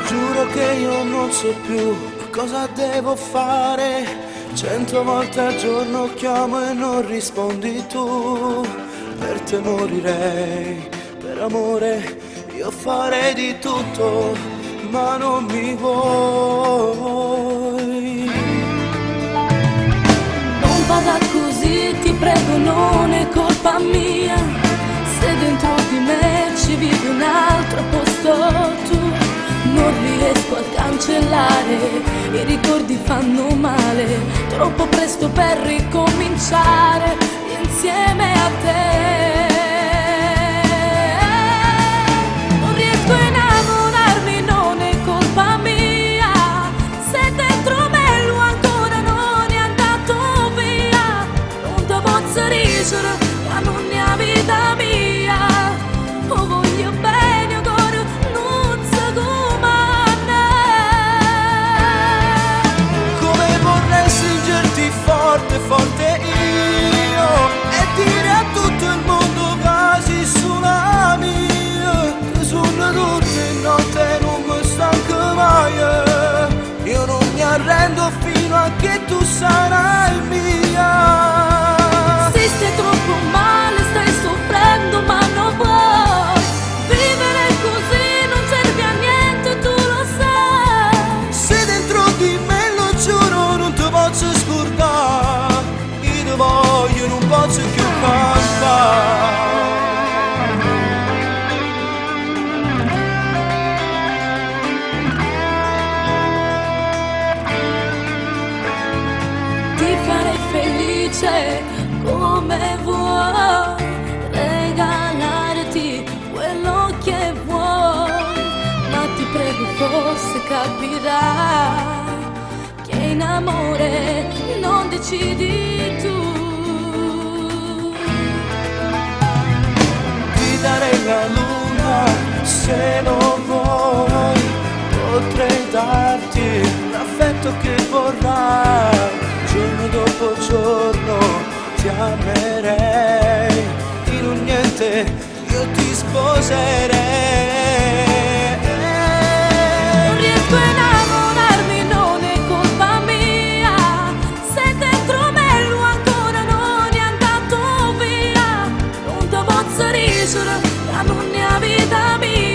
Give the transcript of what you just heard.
Giuro che io non so più cosa devo fare. 100 volte al giorno chiamo e non rispondi tu. Per te morirei, per amore io farei di tutto, ma non mi vuoi. Non vada così, ti prego, non è colpa mia. Se dentro di me ci vivi un altro posto tu, non riesco a cancellare, i ricordi fanno male, troppo presto per ricominciare insieme a te. Non riesco a innamorarmi, non è colpa mia, se dentro me lui ancora non è andato via. Non ti posso riuscire, ma non è vita mia. Oh, voglio bene, ancora non so come. Come vorrei stringerti forte, forte io, e dire a tutto il mondo quasi sulla mia, che sono tutte notte non mi stanco mai. Io non mi arrendo fino a che tu sarai mia. Se stai troppo male, stai soffrendo, ma non vuoi vivere così, non serve a niente, tu lo sai. Se dentro di me lo giuro non ti posso scordare, io ti voglio, non posso più cantare. Ti farei felice come vuoi, regalarti quello che vuoi, ma ti prego forse capirai che in amore non decidi tu. Ti darei la luna se lo vuoi, potrei darti l'affetto che vorrai, giorno dopo giorno ti amerei, in un niente io ti sposerei. Non riesco a innamorarmi, non è colpa mia, se dentro me lui ancora non è andato via. Non ti posso riuscire, ma non è vita mia.